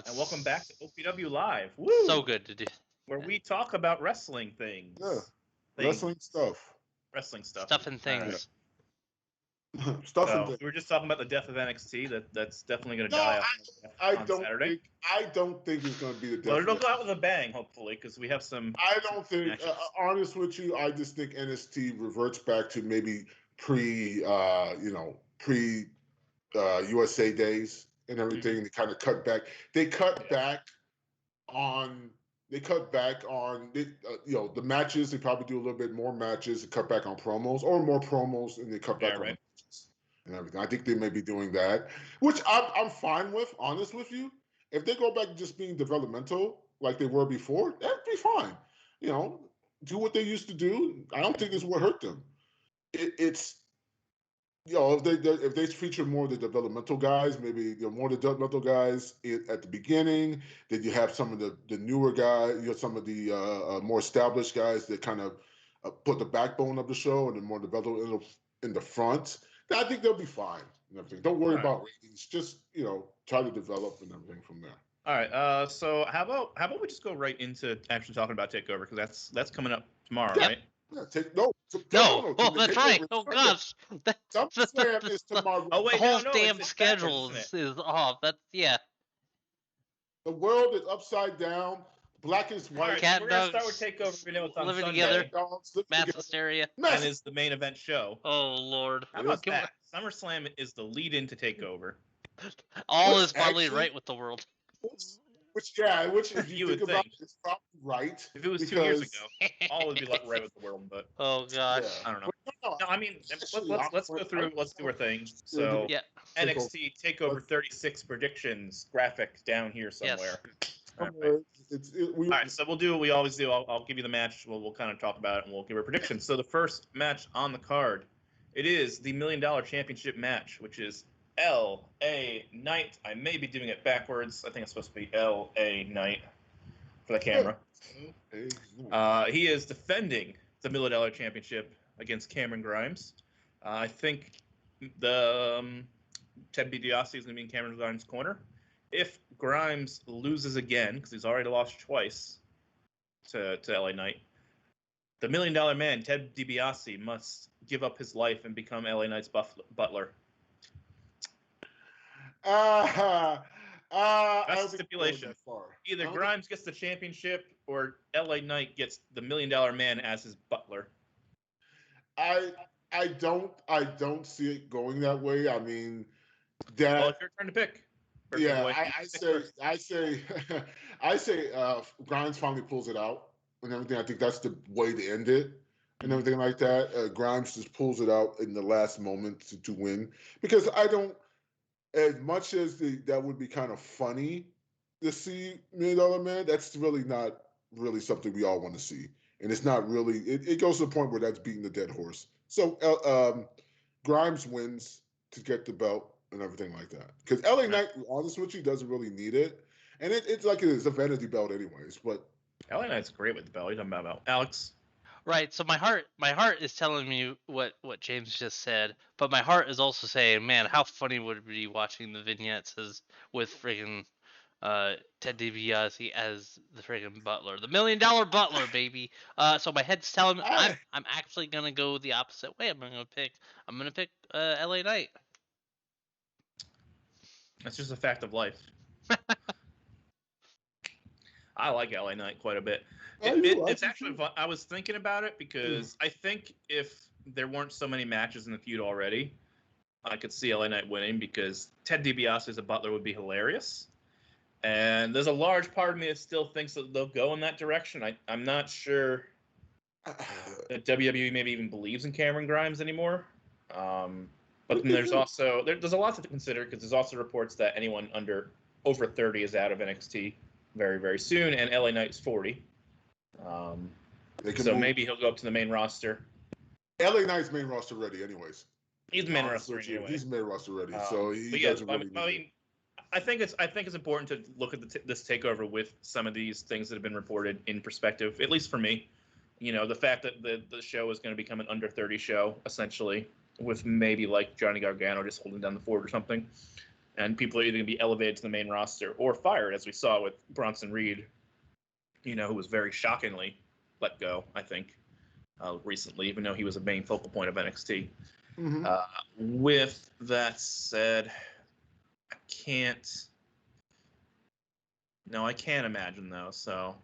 And welcome back to OPW Live. Woo! So good to do. Where we talk about wrestling things. Yeah. Wrestling stuff. Wrestling stuff. Stuff and things. We were just talking about the death of NXT. That's definitely going to die on Saturday. I don't think it's going to be the death. But it'll go out with a bang, hopefully, because we have some. I don't think. Honest with you, I just think NXT reverts back to maybe pre USA days and everything. Mm-hmm. They kind of cut back. They cut back on the matches. They probably do a little bit more matches. They cut back on promos or more promos, and they cut back on matches and everything. I think they may be doing that, which I'm fine with. Honest with you, if they go back to just being developmental like they were before, that'd be fine. Do what they used to do. I don't think this would hurt them. It's if they feature more of the developmental guys, maybe more of the developmental guys at the beginning, then you have some of the newer guys, some of the more established guys that kind of put the backbone of the show and then more developed in the front. I think they'll be fine and everything. Don't worry about ratings. Just try to develop and everything from there. All right. So how about we just go right into actually talking about Takeover, because that's coming up tomorrow, right? Yeah, no. Oh, that's right. Oh, gosh. SummerSlam is tomorrow. Oh, wait, the whole damn schedule is off. The world is upside down. Black is white. Cat we're going to start with Takeover. We know it's on living Sunday. Together. Mass hysteria. And is the main event show. Oh, Lord. How about that? SummerSlam is the lead-in to Takeover. All is probably right with the world. Which if you think about it, it's probably right. If it was 2 years ago, all would be right with the world. But oh gosh, I don't know. No, I mean, let's go through. Let's do our thing. So NXT Takeover 36 predictions graphic down here somewhere. Yes. All right, so we'll do what we always do. I'll give you the match. We'll kind of talk about it and we'll give our predictions. So the first match on the card, it is the $1 Million Championship match, which is L.A. Knight. I may be doing it backwards. I think it's supposed to be L.A. Knight for the camera. He is defending the $1 Million Championship against Cameron Grimes. I think the Ted DiBiase is going to be in Cameron Grimes' corner. If Grimes loses again, because he's already lost twice to L.A. Knight, the $1 Million Man, Ted DiBiase, must give up his life and become L.A. Knight's butler. That's the stipulation. Either Grimes gets the championship or LA Knight gets the $1 Million Man as his butler. I don't see it going that way. I mean, that. Well, it's your turn to pick. I say Grimes finally pulls it out and everything. I think that's the way to end it and everything like that. Grimes just pulls it out in the last moment to win, because I don't. As much as that would be kind of funny to see $1 Million Man, that's really not really something we all want to see. And it's not really, it goes to the point where that's beating the dead horse. So Grimes wins to get the belt and everything like that. Because LA Knight, honest with you, doesn't really need it. And it's like it's a vanity belt anyways. But LA Knight's great with the belt. You're talking about Alex. Right, so my heart is telling me what James just said, but my heart is also saying, man, how funny would it be watching the vignettes with friggin' Ted DiBiase as the friggin' butler, the $1 Million Butler, baby. So my head's telling me I'm actually gonna go the opposite way. I'm gonna pick LA Knight. That's just a fact of life. I like LA Knight quite a bit. It's actually fun. I was thinking about it because I think if there weren't so many matches in the feud already, I could see LA Knight winning, because Ted DiBiase as a butler would be hilarious. And there's a large part of me that still thinks that they'll go in that direction. I'm not sure that WWE maybe even believes in Cameron Grimes anymore. But then there's also there's a lot to consider, because there's also reports that anyone over 30 is out of NXT very, very soon, and LA Knight's 40. So maybe he'll go up to the main roster. LA Knight's main roster ready, anyways. He's main roster anyway. He's main roster ready, so he doesn't really need it. I think it's important to look at this takeover with some of these things that have been reported in perspective, at least for me. The fact that the show is going to become an under 30 show, essentially, with maybe like Johnny Gargano just holding down the fort or something. And people are either going to be elevated to the main roster or fired, as we saw with Bronson Reed, who was very shockingly let go, I think, recently, even though he was a main focal point of NXT. Mm-hmm. With that said, I can't imagine, though, so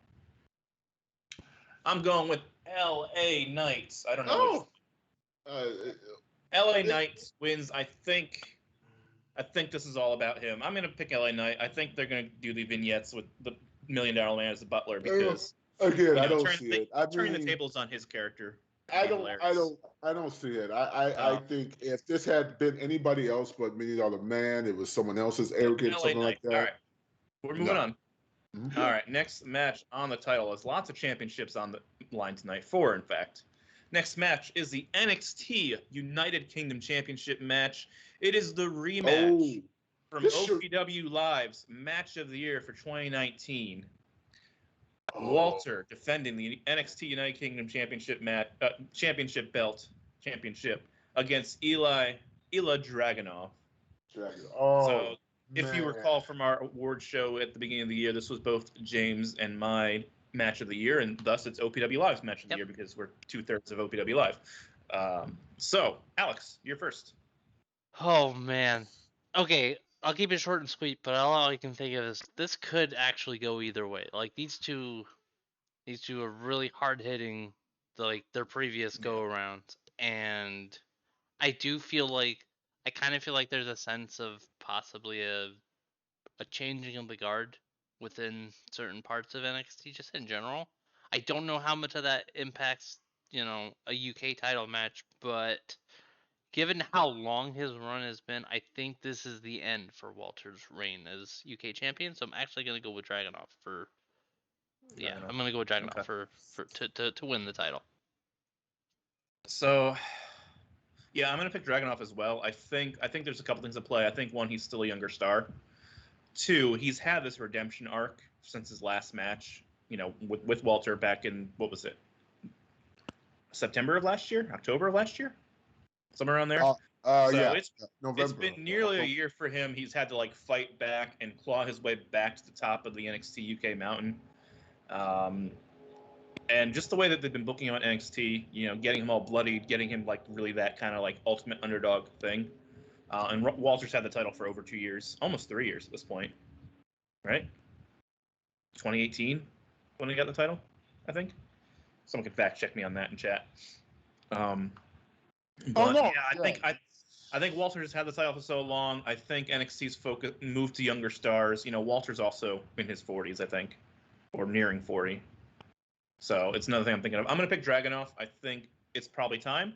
I'm going with LA Knights. I don't know. LA Knights wins. I think this is all about him. I'm going to pick LA Knight. I think they're going to do the vignettes with the $1 Million Man as the butler because again, I don't see it. Turning the tables on his character. I don't see it. I think if this had been anybody else but $1 Million Man, it was someone else's arrogance, something like that. All right, we're moving on. Mm-hmm. All right, next match on the title is lots of championships on the line tonight. 4, in fact. Next match is the NXT United Kingdom Championship match. It is the rematch from OPW Live's Match of the Year for 2019. Walter defending the NXT United Kingdom Championship championship against Ilya Dragunov. So, if you recall from our award show at the beginning of the year, this was both James and my Match of the Year, and thus it's OPW Live's Match of the Year because we're 2/3 of OPW Live. So, Alex, you're first. Oh, man. Okay, I'll keep it short and sweet, but all I can think of is this could actually go either way. Like, these two are really hard-hitting, like, their previous go-arounds, and I kind of feel like there's a sense of possibly a changing of the guard within certain parts of NXT just in general. I don't know how much of that impacts, a UK title match, but given how long his run has been, I think this is the end for Walter's reign as UK champion. So I'm actually going to go with Dragunov for. Yeah, I'm going to go with Dragunov for to win the title. So, yeah, I'm going to pick Dragunov as well. I think there's a couple things at play. I think 1, he's still a younger star. 2, he's had this redemption arc since his last match, with Walter back in, what was it? October of last year? Somewhere around there. November. It's been nearly a year for him. He's had to fight back and claw his way back to the top of the NXT UK mountain. And just the way that they've been booking him on NXT, getting him all bloodied, getting him really that kind of ultimate underdog thing. And Walter's had the title for over 2 years, almost 3 years at this point, right? 2018 when he got the title, I think. Someone can fact check me on that in chat. I think Walter has had the title for so long. I think NXT's focus moved to younger stars. Walter's also in his 40s, I think, or nearing 40. So it's another thing I'm thinking of. I'm going to pick Dragunov. I think it's probably time,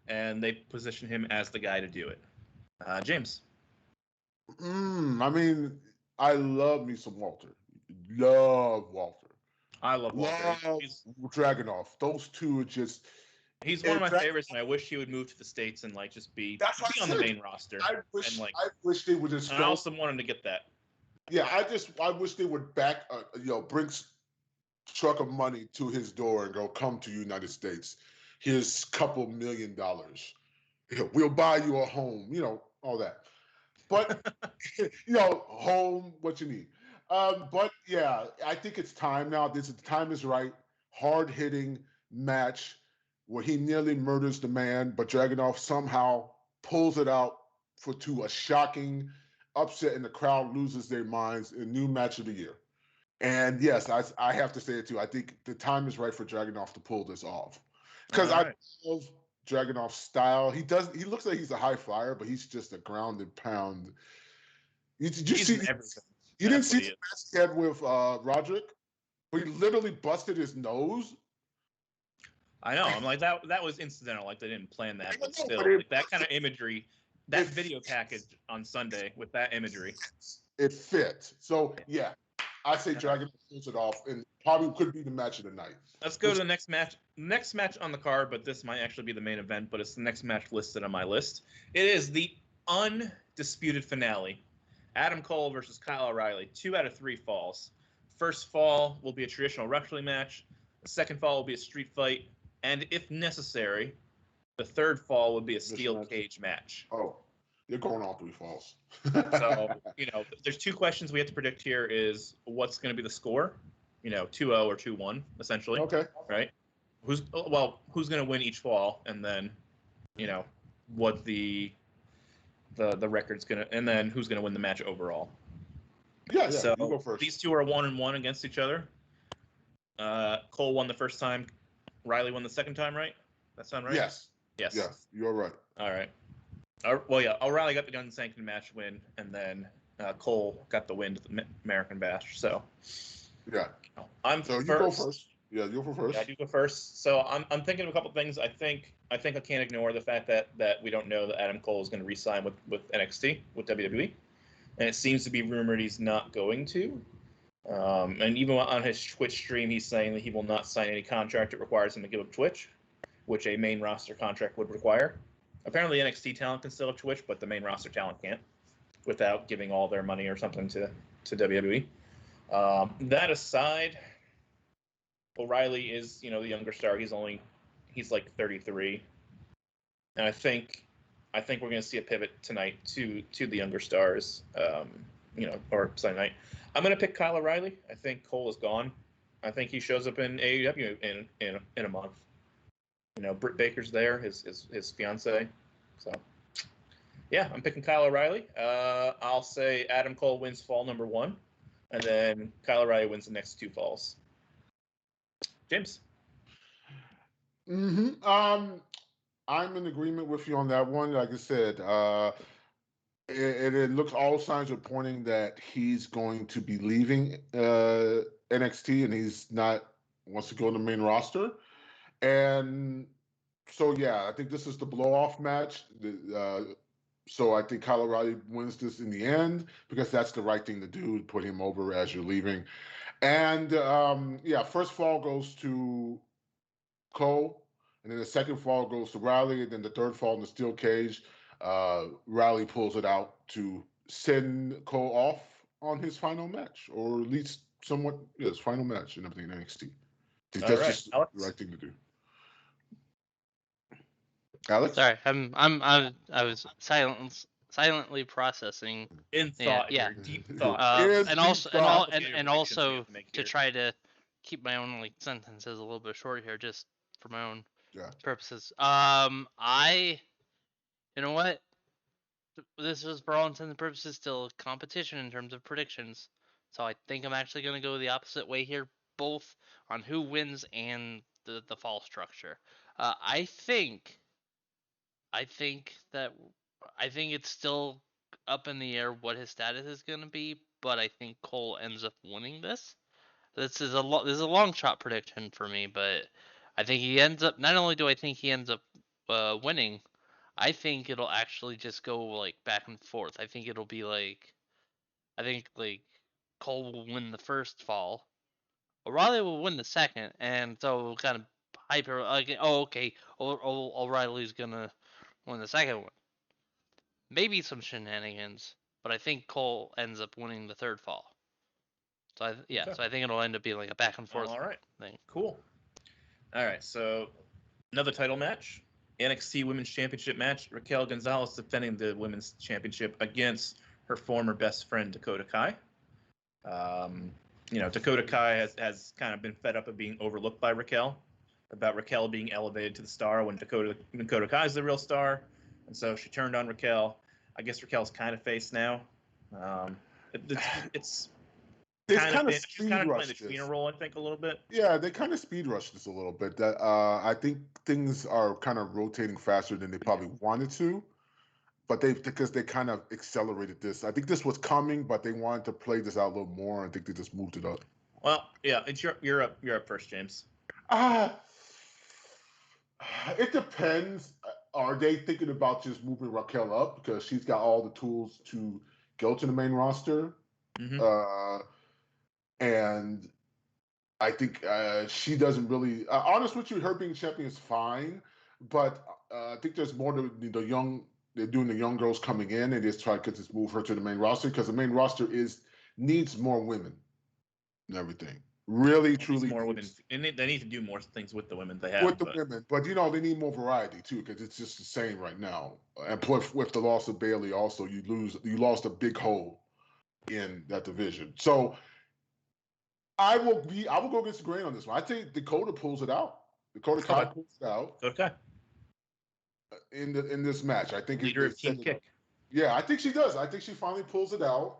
and they position him as the guy to do it. James. I mean, I love me some Walter. Love Walter. I love Walter. Dragunov. Those two are just. He's one of my favorites, and I wish he would move to the States and just be on the main roster. I wish they would just. I also want him to get that. Yeah, I wish they would back. Bring truck of money to his door and go, come to United States. Here's a couple $1 million. We'll buy you a home. All that. But home, what you need. But yeah, I think it's time now. The time is right. Hard-hitting match where he nearly murders the man, but Dragunov somehow pulls it out to a shocking upset, and the crowd loses their minds. A new Match of the Year. And yes, I have to say it too. I think the time is right for Dragunov to pull this off because I love Dragunov's style. He looks like he's a high flyer, but he's just a ground and pound. You didn't see the match he had with Roderick, where he literally busted his nose. I know. I'm like that was incidental. They didn't plan that, but still, that kind of imagery, that video package on Sunday with that imagery, it fit. So yeah. I say Dragunov pulls it off, and probably could be the match of the night. Let's go to the next match. Next match on the card, but this might actually be the main event, but it's the next match listed on my list. It is the undisputed finale. Adam Cole versus Kyle O'Reilly. 2 out of 3 falls. First fall will be a traditional wrestling match. The second fall will be a street fight. And if necessary, the third fall would be a steel cage match. Oh. They're going all 3 falls. So, there's 2 questions we have to predict here is what's going to be the score, 2-0 or 2-1, essentially. Okay. Right? Who's going to win each fall, and then, what the record's going to, and then who's going to win the match overall. Yeah, so you go first. These 2 are 1-1 against each other. Cole won the first time. Riley won the second time, right? That sound right? Yes. Yes. Yes, you're right. All right. Well, yeah. O'Reilly got the unsanctioned match win, and then Cole got the win to the American Bash. So. Yeah. So you go first. Yeah, you go first. Yeah, I do go first. So I'm thinking of a couple things. I think I can't ignore the fact that we don't know that Adam Cole is going to re-sign with NXT, with WWE, and it seems to be rumored he's not going to. And even on his Twitch stream, he's saying that he will not sign any contract that requires him to give up Twitch, which a main roster contract would require. Apparently, NXT talent can still have Twitch, but the main roster talent can't, without giving all their money or something to WWE. That aside, O'Reilly is, the younger star. He's like 33, and I think we're going to see a pivot tonight to the younger stars. Or Sunday night. I'm going to pick Kyle O'Reilly. I think Cole is gone. I think he shows up in AEW in a month. Britt Baker's there, his fiance. So, yeah, I'm picking Kyle O'Reilly. I'll say Adam Cole wins fall number 1, and then Kyle O'Reilly wins the next 2 falls. James? I'm in agreement with you on that one. Like I said, it looks, all signs are pointing that he's going to be leaving NXT, and he's not wants to go on the main roster. And so, yeah, I think this is the blow-off match. So I think Kyle O'Reilly wins this in the end, because that's the right thing to do, put him over as you're leaving. And, first fall goes to Cole, and then the second fall goes to Riley, and then the third fall in the steel cage, Riley pulls it out to send Cole off on his final match, or at least somewhat, his final match and everything in NXT. That's just the right thing to do. Alex? Sorry, I was silently processing in thought. Yeah, deep thought. And also to try to keep my own sentences a little bit short here, just for my own purposes. You know what? This is, for all intents and purposes, still a competition in terms of predictions. So I think I'm actually going to go the opposite way here, both on who wins and the fall structure. I think it's still up in the air what his status is going to be, but I think Cole ends up winning this. This is a long shot prediction for me, but I think he ends up. Not only do I think he ends up winning, I think it'll actually just go back and forth. I think it'll be Cole will win the first fall, O'Reilly will win the second, and so kind of hyper O'Reilly's gonna win the second one. Maybe some shenanigans, but I think Cole ends up winning the third fall. So I think it'll end up being a back and forth thing. Cool. All right, so another title match, NXT Women's Championship match. Raquel Gonzalez defending the Women's Championship against her former best friend Dakota Kai. Dakota Kai has kind of been fed up of being overlooked by Raquel, about Raquel being elevated to the star when Dakota Kai is the real star, and so she turned on Raquel. I guess Raquel's kind of face now. It's kind of playing the Trina role, I think, a little bit. Yeah, they kind of speed rushed this a little bit. I think things are kind of rotating faster than they probably wanted to, but because they kind of accelerated this. I think this was coming, but they wanted to play this out a little more. I think they just moved it up. Well, yeah, you're up first, James. It depends. Are they thinking about just moving Raquel up because she's got all the tools to go to the main roster? Mm-hmm. And I think she doesn't really. Honest with you, her being champion is fine, but I think there's more to the young. They're doing the young girls coming in and just try to move her to the main roster because the main roster needs more women and everything. Really, truly more women. They need to do more things with the women they have. With the women, but they need more variety too, because it's just the same right now. And plus, with the loss of Bayley, also you lost a big hole in that division. So I will go against the grain on this one. I think Dakota pulls it out. Dakota Kai pulls it out. Okay. In this match, I think leader of Team Kick. Yeah, I think she does. I think she finally pulls it out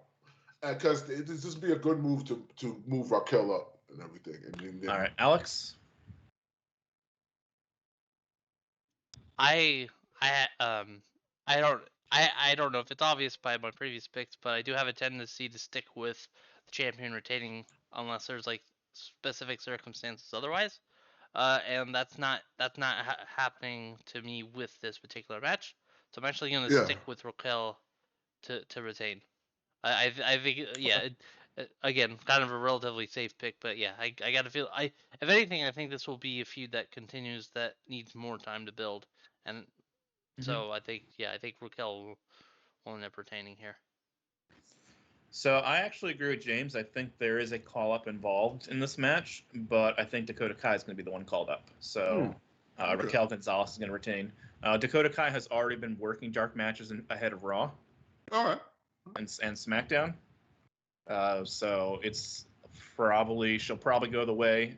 because this would be a good move to move Raquel up and everything. And all right, Alex. I don't know if it's obvious by my previous picks, but I do have a tendency to stick with the champion retaining unless there's like specific circumstances otherwise. And that's not happening to me with this particular match. So I'm actually going to stick with Raquel to retain. I think again, kind of a relatively safe pick, but yeah, I got to feel if anything, I think this will be a feud that continues that needs more time to build, and so I think Raquel will end up retaining here. So I actually agree with James. I think there is a call up involved in this match, but I think Dakota Kai is going to be the one called up. So Raquel Gonzalez is going to retain. Dakota Kai has already been working dark matches ahead of Raw. All right. And SmackDown. So it's she'll probably go the way.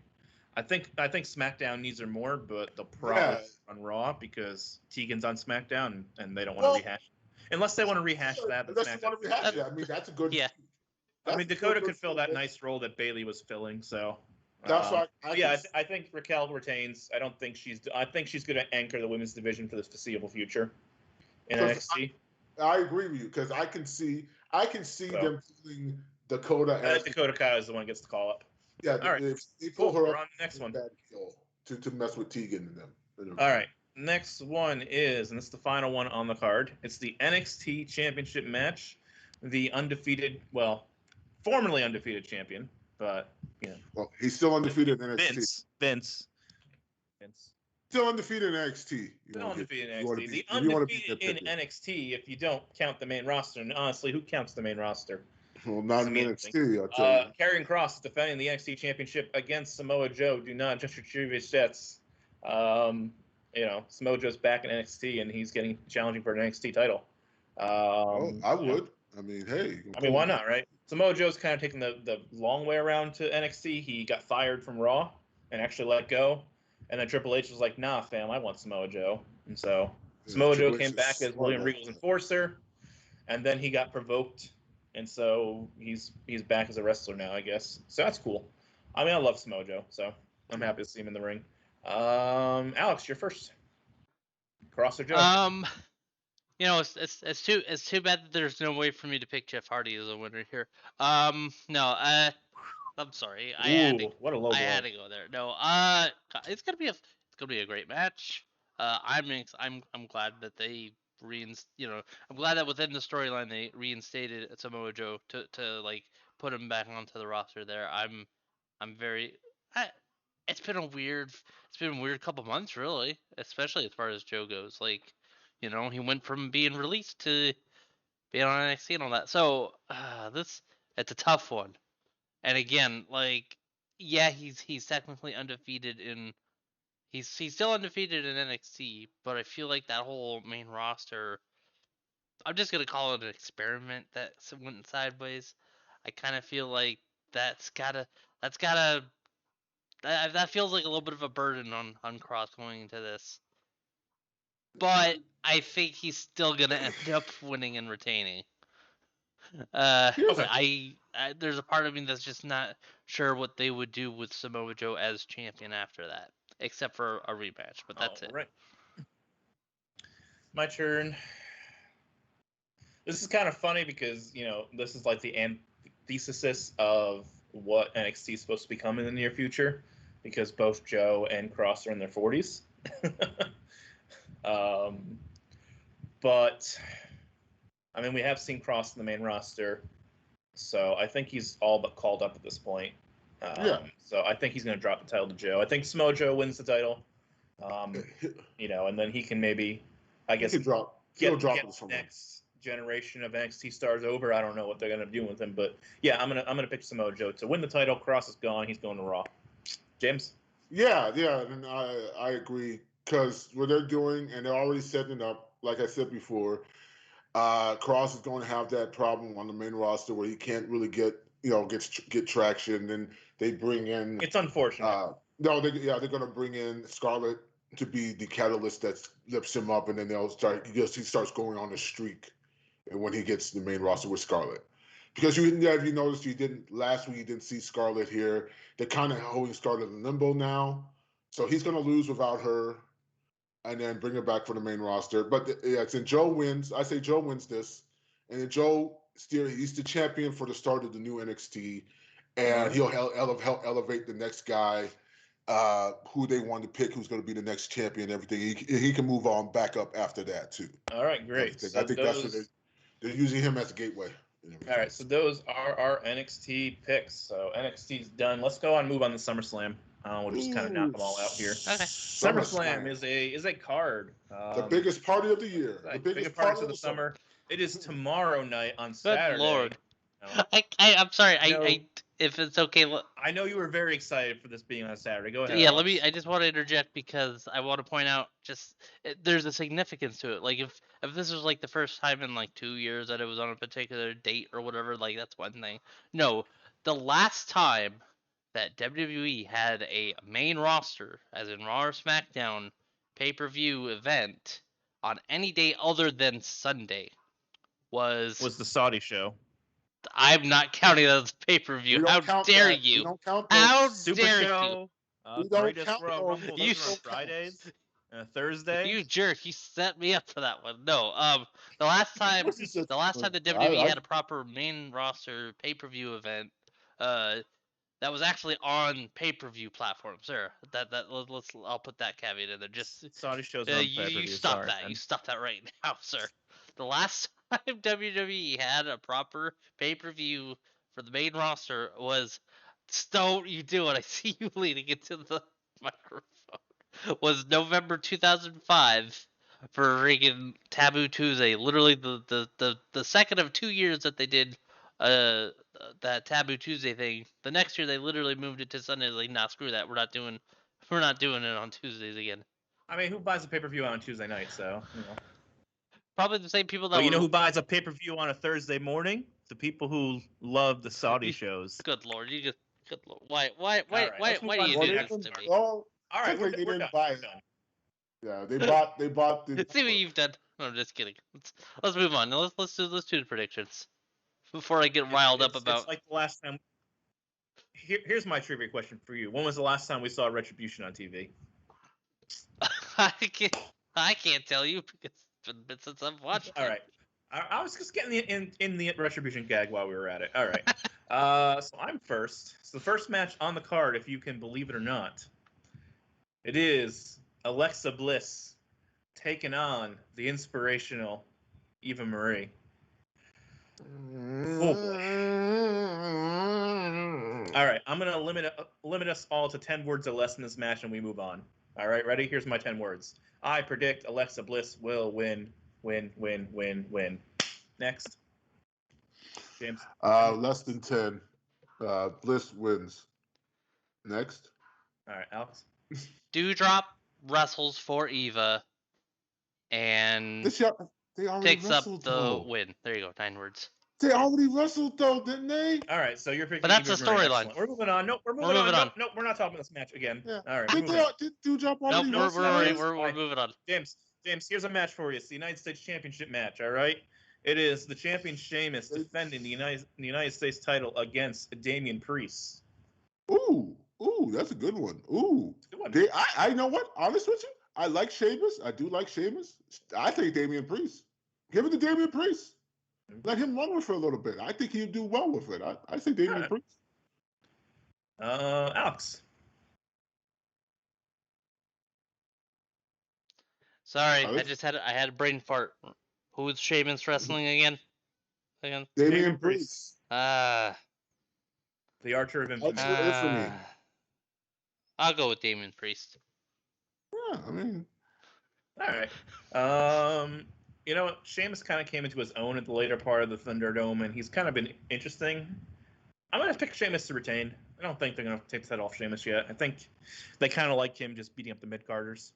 I think SmackDown needs her more, but they'll probably on Raw because Tegan's on SmackDown and they don't want to rehash. Unless they want to rehash that. Unless they want to rehash it. I mean, that's a good. Yeah. I mean, Dakota could fill that nice role that Bayley was filling. So. That's why. I think Raquel retains. I think she's going to anchor the women's division for the foreseeable future in NXT. I agree with you because I can see them pulling Dakota. Dakota Kai is the one who gets the call up. Yeah, all right. They pull her up on the next one to mess with Tegan and them. All right, next one is, and this is the final one on the card. It's the NXT Championship match. The formerly undefeated champion, but well, he's still undefeated in NXT. Vince. Still undefeated in NXT. Still undefeated in NXT. The undefeated in NXT, if you don't count the main roster. And honestly, who counts the main roster? Well, not in NXT, I'll tell you. Karrion Kross is defending the NXT Championship against Samoa Joe. Do not just retrieve his jets. Samoa Joe's back in NXT, and he's challenging for an NXT title. I would. I mean, hey. Why not, right? Samoa Joe's kind of taking the long way around to NXT. He got fired from Raw and actually let go. And then Triple H was like, nah, fam, I want Samoa Joe. And so Samoa Joe came back as William Regal's enforcer. And then he got provoked. And so he's back as a wrestler now, I guess. So that's cool. I mean, I love Samoa Joe, so I'm happy to see him in the ring. Alex, you're first. Kross or Joe? It's too bad that there's no way for me to pick Jeff Hardy as a winner here. I'm sorry. What a low blow. I had to go there. No, it's gonna be a great match. I'm glad that they I'm glad that within the storyline they reinstated Samoa Joe to like put him back onto the roster there. It's been a weird couple months really, especially as far as Joe goes. Like, he went from being released to being on NXT and all that. So it's a tough one. And again, like, yeah, he's technically undefeated he's still undefeated in NXT, but I feel like that whole main roster, I'm just gonna call it an experiment that went sideways. I kind of feel like that feels like a little bit of a burden on Kross going into this. But I think he's still gonna end up winning and retaining. There's a part of me that's just not sure what they would do with Samoa Joe as champion after that, except for a rematch. But that's it. Right. My turn. This is kind of funny because this is like the antithesis of what NXT is supposed to become in the near future, because both Joe and Kross are in their 40s. But I mean, we have seen Kross in the main roster, so I think he's all but called up at this point. So I think he's going to drop the title to Joe. I think Samoa Joe wins the title, and then he can maybe, I guess, get generation of NXT stars over. I don't know what they're gonna do with him, but yeah, I'm gonna pick Samoa Joe to win the title. Kross is gone. He's going to Raw. James? Yeah, and I agree because what they're doing, and they're already setting it up. Like I said before, Kross is going to have that problem on the main roster where he can't really get traction. And they bring in. It's unfortunate. No, they're going to bring in Scarlett to be the catalyst that lifts him up, and then they'll start. He starts going on a streak, and when he gets to the main roster with Scarlett. Because if you noticed, last week you didn't see Scarlett here. They're kind of holding Scarlett in limbo now, so he's going to lose without her, and then bring her back for the main roster. But and Joe wins. I say Joe wins this, and then he's the champion for the start of the new NXT, and he'll help elevate the next guy, who they want to pick, who's going to be the next champion. And everything he can move on back up after that too. All right, great. So I think that's what they're using him as a gateway. All right, so those are our NXT picks. So NXT's done. Let's go and move on to SummerSlam. We'll just kind of knock them all out here. Okay. SummerSlam is a card. The biggest party of the year. The biggest party of the summer. It is tomorrow night on Saturday. Good Lord. I'm sorry. If it's okay. I know you were very excited for this being on Saturday. Go ahead. Yeah, I just want to interject because I want to point out there's a significance to it. Like if this was like the first time in like 2 years that it was on a particular date or whatever, like that's one thing. No, the last time that WWE had a main roster, as in Raw or SmackDown, pay-per-view event on any day other than Sunday was the Saudi show. I'm not counting that as pay-per-view. How dare you? We don't count How Super dare show, you? Greatest Royal Rumble on Fridays and a Thursday. You jerk! You set me up for that one. No, the last time the WWE had a proper main roster pay-per-view event, that was actually on pay-per-view platform, sir. I'll put that caveat in there. Just Saudi shows on pay-per-view. You stop that. You stop that right now, sir. The last time WWE had a proper pay-per-view for the main roster was, don't you do it? I see you leaning into the microphone. Was November 2005 for friggin' Taboo Tuesday. Literally the second of 2 years that they did that Taboo Tuesday thing. The next year they literally moved it to Sunday. Like, nah, screw that. We're not doing it on Tuesdays again. I mean, who buys a pay-per-view on Tuesday night? So, Probably the same people that. But you know who buys a pay-per-view on a Thursday morning? The people who love the Saudi shows. Good Lord, good Lord. Why do you do this to me? Well, all right, they didn't buy it. Yeah, they bought. Let's see what you've done. No, I'm just kidding. Let's move on. Let's do the predictions before I get riled up about. It's like the last time. Here's my trivia question for you. When was the last time we saw Retribution on TV? I can't tell you because it's been a bit since I've watched it. All right. I was just getting in the Retribution gag while we were at it. All right. So I'm first. So the first match on the card, if you can believe it or not, it is Alexa Bliss taking on the inspirational Eva Marie. Oh boy. All right, I'm gonna limit us all to 10 words or less in this match, and we move on. All right, ready? Here's my 10 words. I predict Alexa Bliss will win. Next, James. Less than 10. Bliss wins. Next. All right, Alex. Doudrop wrestles for Eva and picks up the win. There you go, 9 words. They already wrestled though, didn't they? All right, so you're picking. But that's the storyline. We're moving on. No, we're moving on. No, we're not talking about this match again. Yeah. All right. Did Doudrop already wrestle? We're moving on. James, here's a match for you. It's the United States Championship match. All right. It is the champion Sheamus defending the United States title against Damian Priest. Ooh, that's a good one. Ooh, good one. I know what. Honest with you, I like Sheamus. I do like Sheamus. I think Damian Priest. Give it to Damian Priest. Let him run with it for a little bit. I think he'd do well with it. I think Damian Priest. Alex. Sorry, I had a brain fart. Who is Sheamus wrestling again? Damian Priest. The Archer of Infamy. I'll go with Damian Priest. Yeah, I mean. All right. You know, Sheamus kind of came into his own at the later part of the Thunderdome, and he's kind of been interesting. I'm going to pick Sheamus to retain. I don't think they're going to take that off Sheamus yet. I think they kind of like him just beating up the mid-carders.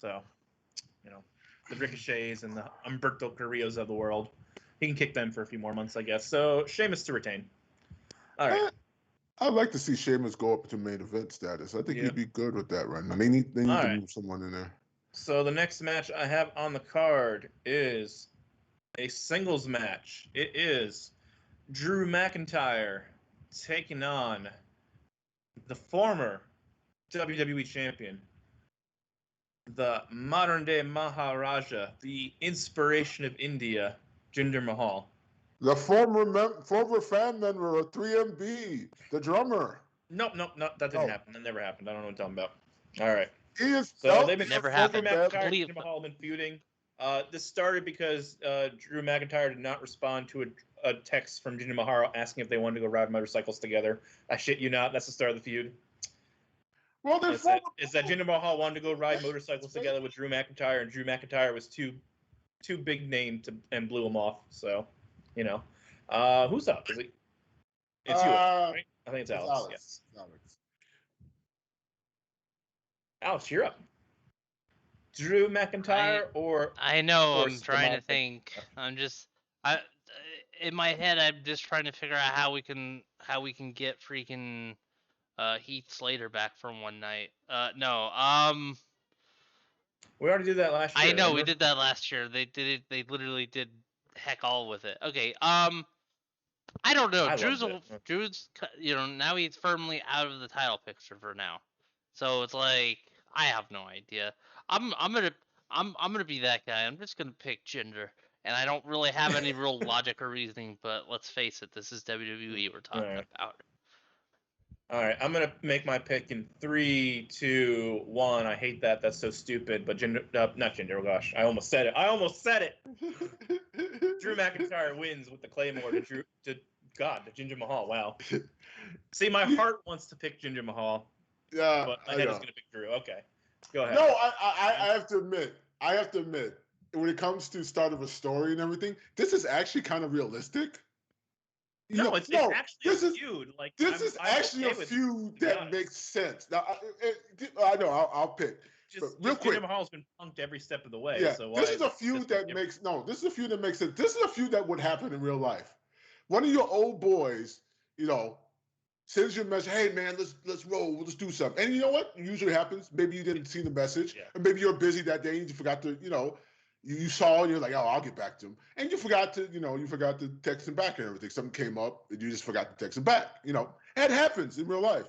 So, you know, the Ricochets and the Humberto Carrillos of the world. He can kick them for a few more months, I guess. So, Sheamus to retain. All right. I'd like to see Sheamus go up to main event status. I think he'd be good with that right now. They need to move someone in there. So the next match I have on the card is a singles match. It is Drew McIntyre taking on the former WWE champion, the modern-day Maharaja, the inspiration of India, Jinder Mahal. The former fan member of 3MB, the drummer. Nope, that didn't happen. That never happened. I don't know what I'm talking about. All right. They've been never happened. McIntyre and Mahal have been feuding. This started because Drew McIntyre did not respond to a text from Jinder Mahal asking if they wanted to go ride motorcycles together. I shit you not. That's the start of the feud. Well, is that Jinder Mahal wanted to go ride motorcycles together with Drew McIntyre, and Drew McIntyre was too big name and blew him off. So, you know, who's up? It's you, right? I think it's Alex. Alex. Yes. Alex. Alex, you're up. Drew McIntyre I know. I'm trying to think. In my head, I'm just trying to figure out how we can get freaking Heath Slater back from one night. We already did that last year. I know, we did that last year. They did it. They literally did heck all with it. Okay. I don't know. Drew's, now he's firmly out of the title picture for now. So it's like, I have no idea. I'm gonna be that guy. I'm just gonna pick Jinder, and I don't really have any real logic or reasoning. But let's face it, this is WWE we're talking about. All right, I'm gonna make my pick in 3, 2, 1. I hate that. That's so stupid. But Jinder, not Jinder. Oh gosh, I almost said it. Drew McIntyre wins with the Claymore to Jinder Mahal. Wow. See, my heart wants to pick Jinder Mahal. Yeah, but my head is gonna pick Drew. Okay, go ahead. No, I have to admit, when it comes to start of a story and everything, this is actually kind of realistic. It's actually a feud. Like this is actually a feud that makes sense. Now, I know I'll pick. Real quick, Jinder Mahal's been punked every step of the way. Yeah, so this is a feud that makes sense. This is a feud that would happen in real life. One of your old boys, sends you a message, hey man, let's roll, let's do something. And you know what? It usually happens. Maybe you didn't see the message, or maybe you're busy that day and you forgot to, you saw and you're like, oh, I'll get back to him. And you forgot to text him back and everything. Something came up and you just forgot to text him back. That happens in real life.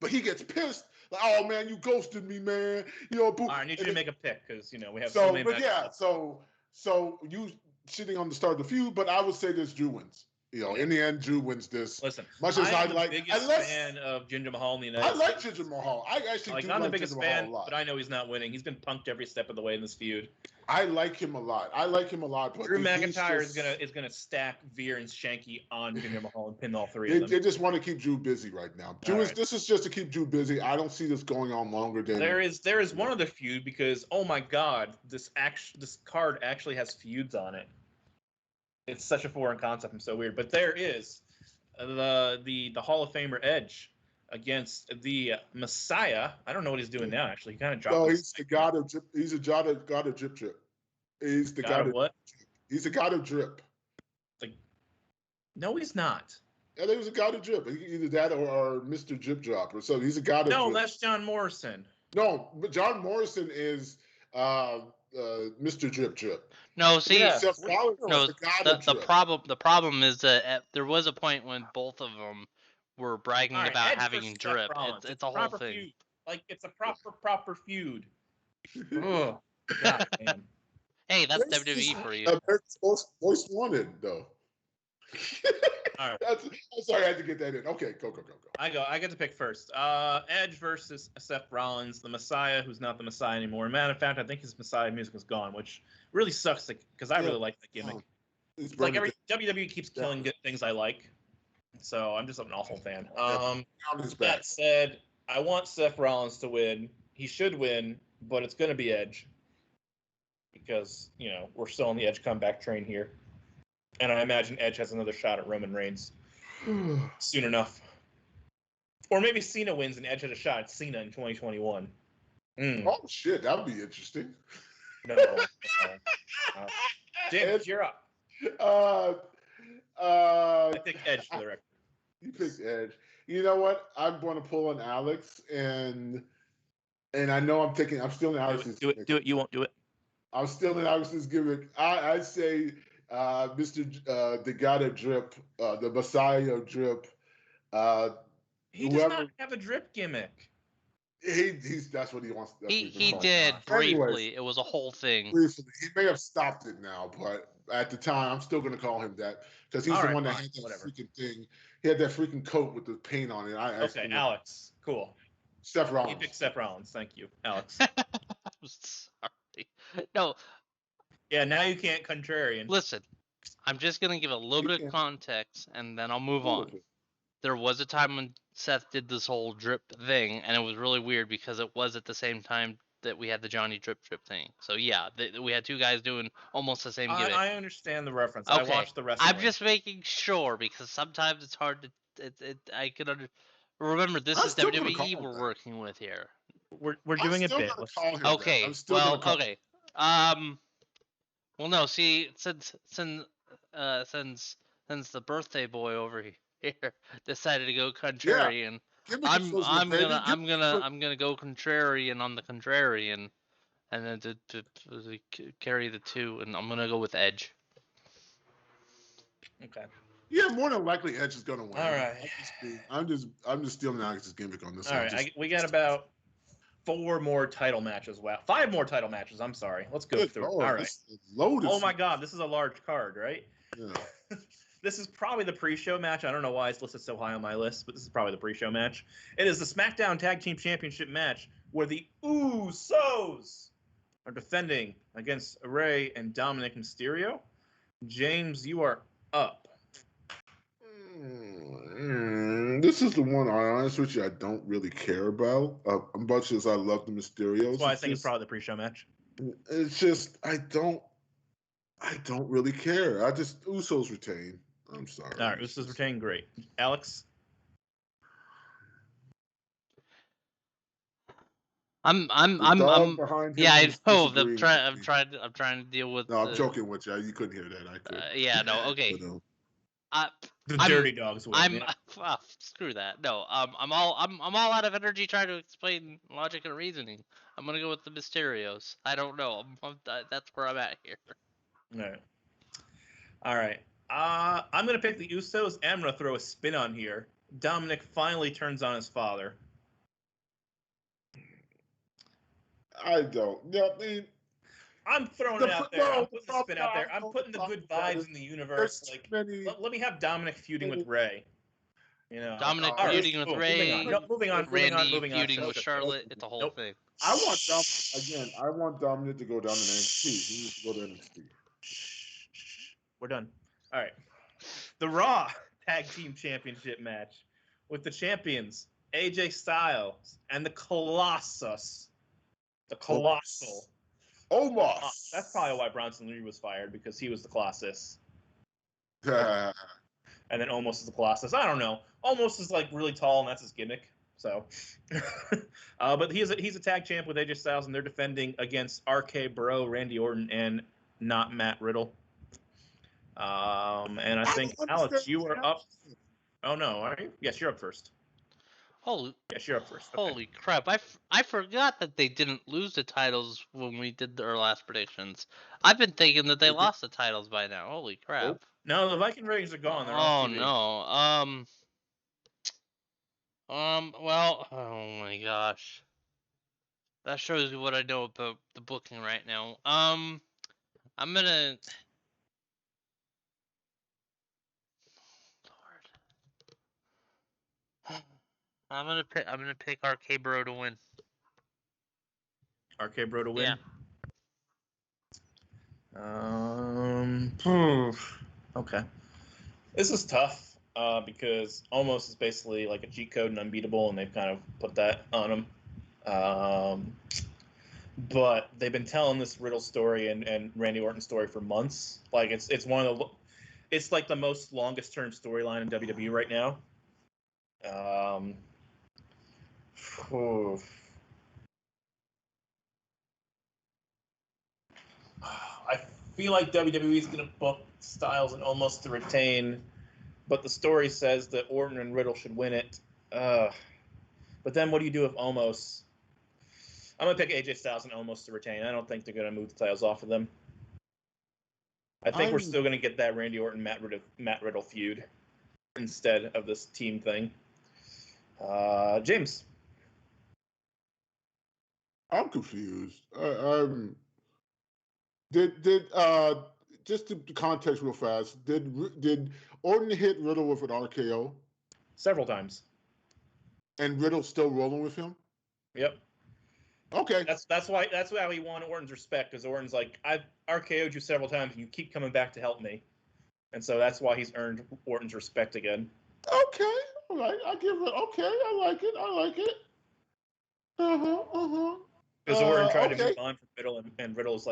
But he gets pissed, like, oh man, you ghosted me, man. Boom. I need you to make a pick because we have so many. But so you sitting on the start of the feud, but I would say this Drew wins. In the end, Drew wins this. Listen, much as I'm the biggest fan of Jinder Mahal in the United States. I like Jinder Mahal. I actually do I'm like the biggest Jinder fan, Mahal a lot. but I know he's not winning. He's been punked every step of the way in this feud. I like him a lot. But Drew McIntyre is gonna stack Veer and Shanky on Jinder Mahal and pin all three of them. They just want to keep Drew busy right now. This is just to keep Drew busy. I don't see this going on longer than there is one other feud because oh my god, this card actually has feuds on it. It's such a foreign concept. I'm so weird, but there is the Hall of Famer Edge against the Messiah. I don't know what he's doing now. Actually, he kind of dropped. No, he's the god of drip. He's a god of drip drip. He's the god of what? He's a god of drip. No, he's not. Yeah, he was a god of drip. Either that or Mr. Drip Dropper. So he's a god of drip. No, that's John Morrison. No, but John Morrison is Mr. Drip Drip. No, see, the problem is that there was a point when both of them were bragging about Edge having drip. It's a whole thing. Feud. Like it's a proper feud. Oh, God, man. Hey, that's WWE for you. Most wanted though. All right. I'm sorry, I had to get that in. Okay, go. I get to pick first. Edge versus Seth Rollins, the Messiah, who's not the Messiah anymore. Matter of fact, I think his Messiah music is gone, which really sucks because I really like that gimmick. It's like WWE keeps killing good things I like, so I'm just an awful fan. That said, I want Seth Rollins to win. He should win, but it's going to be Edge. because, we're still on the Edge comeback train here. And I imagine Edge has another shot at Roman Reigns soon enough. Or maybe Cena wins and Edge has a shot at Cena in 2021. Oh, shit. That would be interesting. No. James, you're up. I pick Edge for the record. You picked Edge. You know what? I'm going to pull on Alex, and I know I'm stealing Alex's Do it. You won't do it. I'm stealing Alex's gimmick. I say Mr. The God of Drip, the Messiah of Drip. He does not have a drip gimmick. That's what he wants. He did briefly. Anyways, it was a whole thing. Briefly, he may have stopped it now, but at the time, I'm still going to call him that because he's the one that had that freaking thing. He had that freaking coat with the paint on it. Okay, Alex, cool. Seth Rollins. He picked Seth Rollins. Thank you, Alex. I'm sorry. No. Yeah, now you can't contrarian. Listen, I'm just going to give a little bit of context, and then I'll move on. There was a time when Seth did this whole drip thing, and it was really weird because it was at the same time that we had the Johnny Drip thing. So yeah, we had two guys doing almost the same gimmick. I understand the reference. Okay. I watched the wrestling. I'm just making sure because sometimes it's hard to. I can remember this is WWE we're working with here. We're doing a bit. Okay. Well, okay. Well, no. See, since the birthday boy over here decided to go contrarian. Yeah. I'm gonna go contrarian on the contrarian, and then to carry the two, and I'm gonna go with Edge. Okay. Yeah, more than likely Edge is gonna win. All right. I'm just stealing Alex's gimmick on this. All right. We got about 4 more title matches. Wow, 5 more title matches. I'm sorry. Let's go through. All right. Loaded. Oh my God, this is a large card, right? Yeah. This is probably the pre-show match. I don't know why it's listed so high on my list, but this is probably the pre-show match. It is the SmackDown Tag Team Championship match where the Usos are defending against Rey and Dominic Mysterio. James, you are up. This is the one, honest with you, I don't really care about. As much as I love the Mysterios. That's why I think it's probably the pre-show match. It's just, I don't really care. Usos retain. I'm sorry. All right, Usos retain. Great. Alex? I'm yeah, I know. I'm trying to deal with. No, I'm joking with you. You couldn't hear that. I could. Yeah, no, okay. The dirty dogs. Screw that. No, I'm all out of energy trying to explain logic and reasoning. I'm gonna go with the Mysterios. I don't know. That's where I'm at here. All right. I'm gonna pick the Usos, and I'm gonna throw a spin on here. Dominic finally turns on his father. I don't. Yeah, I mean, I'm throwing it out there. I'm putting the spin out there. I'm putting the good vibes in the universe. Like, let me have Dominic feuding with Rey. Dominic feuding with Rey. Moving on. Randy feuding with Charlotte. It's a whole thing. I want Dominic to go down to NXT. He needs to go to NXT. We're done. All right. The Raw Tag Team Championship match with the champions AJ Styles and the Colossus. The Colossal. Omos. That's probably why Bronson Reed was fired, because he was the Colossus. And then Omos is the Colossus. I don't know. Omos is like really tall, and that's his gimmick. So, but he's a tag champ with AJ Styles, and they're defending against RK Bro, Randy Orton, and not Matt Riddle. And I think Alex, you are up. Oh no, are you? Yes, you're up first. Yes, you're up first. Okay. Holy crap! I forgot that they didn't lose the titles when we did our last predictions. I've been thinking that they lost the titles by now. Holy crap! No, the Viking ratings are gone. They're off TV. No. Well, oh my gosh. That shows you what I know about the booking right now. I'm gonna. Lord. I'm gonna pick RK Bro to win. RK Bro to win. Yeah. Okay. This is tough because Omos is basically like a cheat code and unbeatable, and they've kind of put that on him. but they've been telling this Riddle story and Randy Orton story for months. Like it's one of the, it's like the most longest term storyline in WWE right now. I feel like WWE is going to book Styles and Omos to retain, but the story says that Orton and Riddle should win it. But then what do you do with Omos? I'm going to pick AJ Styles and Omos to retain. I don't think they're going to move the titles off of them. I think we're still going to get that Randy Orton Matt Riddle feud instead of this team thing. James. I'm confused. Just to context real fast, did Orton hit Riddle with an RKO? Several times. And Riddle's still rolling with him? Yep. Okay. That's why he won Orton's respect, because Orton's like, I've RKO'd you several times and you keep coming back to help me. And so that's why he's earned Orton's respect again. Okay. All right. I give it. Okay. I like it. Because Orton tried to move on from Riddle, and Riddle is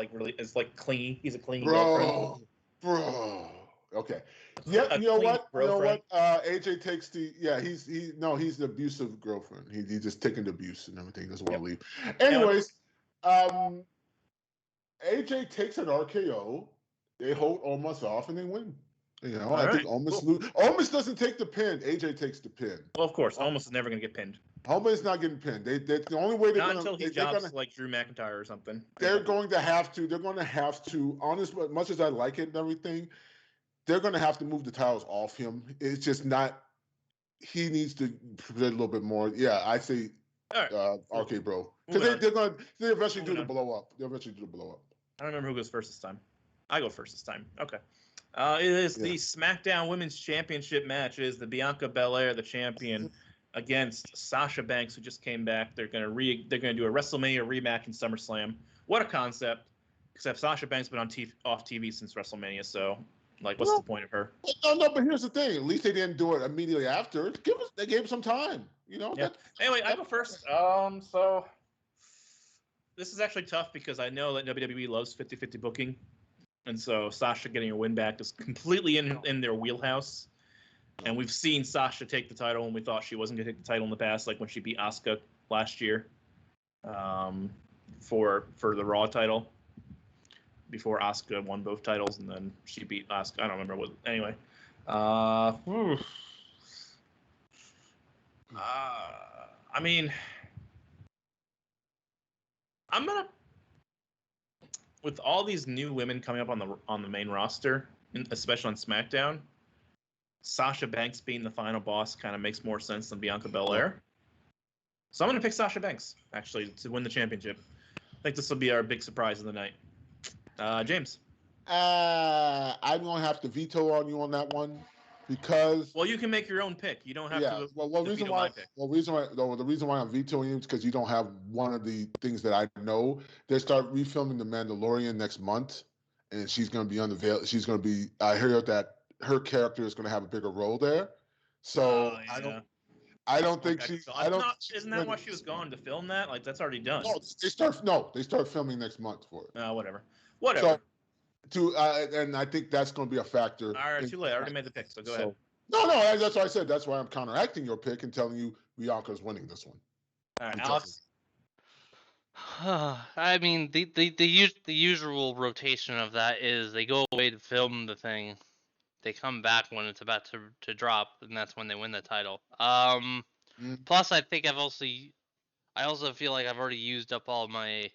like clingy. He's a clingy girlfriend. Bro. Okay. Yeah. You know what? AJ takes he's the abusive girlfriend. He's just taking the abuse and everything. Doesn't want to leave. Anyways, AJ takes an RKO. They hold Omos off and they win. You know, I think Omos lose. Omos doesn't take the pin. AJ takes the pin. Well, of course, Omos is never going to get pinned. Omos is not getting pinned. The only way they're not until he jobs like Drew McIntyre or something. They're going to have to. Honestly, as much as I like it and everything, they're going to have to move the titles off him. It's just not. He needs to play a little bit more. Yeah, I say, RK Bro, because they eventually do the blow up. They eventually do the blow up. I don't remember who goes first this time. I go first this time. Okay. It is the SmackDown Women's Championship match. It is the Bianca Belair, the champion, against Sasha Banks, who just came back. They're gonna do a WrestleMania rematch in SummerSlam. What a concept! Except Sasha Banks been off TV since WrestleMania, so like, what's the point of her? No. But here's the thing: at least they didn't do it immediately after. They gave some time. You know. Yeah. Anyway, I go first. So this is actually tough because I know that WWE loves 50-50 booking. And so Sasha getting a win back is completely in their wheelhouse. And we've seen Sasha take the title when we thought she wasn't going to take the title in the past, like when she beat Asuka last year for the Raw title. Before Asuka won both titles, and then she beat Asuka. I don't remember what. Anyway. I mean, I'm going to... With all these new women coming up on the main roster, especially on SmackDown, Sasha Banks being the final boss kind of makes more sense than Bianca Belair. So I'm going to pick Sasha Banks, actually, to win the championship. I think this will be our big surprise of the night. James? I'm going to have to veto on you on that one because... Well, you can make your own pick. You don't have to veto my pick. The reason why I'm vetoing you is because you don't have one of the things that I know. They start refilming The Mandalorian next month, and she's going to be unveiled. She's going to be... I hear that her character is going to have a bigger role there. So I don't think she... Isn't that why she was gone to film that? Like, that's already done. No, they start filming next month for it. Whatever. So, and I think that's going to be a factor. All right, too late. I already made the pick, so go ahead. No, that's what I said. That's why I'm counteracting your pick and telling you Bianca's winning this one. All right, Alex. I mean, the usual rotation of that is they go away to film the thing, they come back when it's about to drop, and that's when they win the title. Plus, I think I also feel like I've already used up all my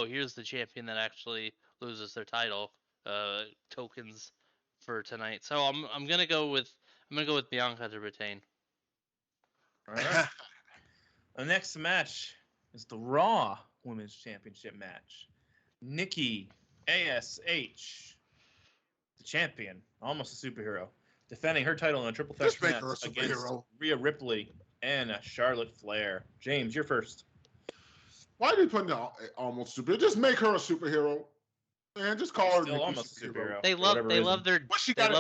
here's the champion that actually loses their title tokens for tonight. So I'm gonna go with Bianca to retain. All right. The next match is the Raw Women's Championship match. Nikki ASH, the champion, almost a superhero, defending her title in a triple threat match against Rhea Ripley and Charlotte Flair. James, you're first. Why did you put almost superhero? Just make her a superhero. Man, just call her still almost a superhero. They love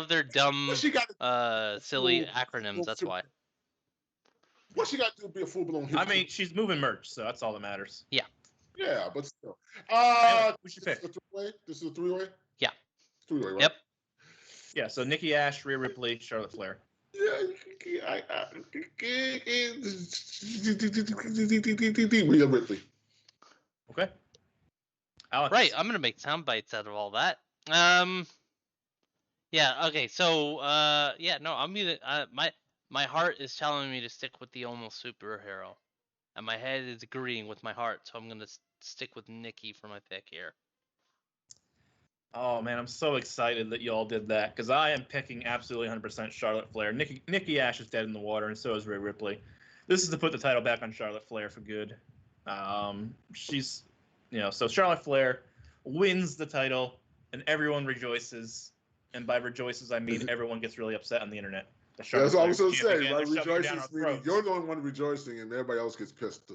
their dumb silly acronyms. That's why. What she got to do to be a full blown hero? I mean, she's moving merch, so that's all that matters. Yeah. Yeah, but still. Who's your pick? This is a three-way? Yeah. Three-way, right? Yep. Yeah, so Nikki Ash, Rhea Ripley, Charlotte Flair. Yeah, Rhea Ripley. Okay. Alex. Right, I'm gonna make sound bites out of all that. Yeah. Okay. So, yeah. No, I'm gonna. My heart is telling me to stick with the almost superhero, and my head is agreeing with my heart. So I'm gonna stick with Nikki for my pick here. Oh man, I'm so excited that you all did that because I am picking absolutely 100% Charlotte Flair. Nikki Ash is dead in the water, and so is Rhea Ripley. This is to put the title back on Charlotte Flair for good. She's, so Charlotte Flair wins the title, and everyone rejoices. And by rejoices, I mean everyone gets really upset on the internet. That's what I was going to say. By rejoices, meaning you're the only one rejoicing, and everybody else gets pissed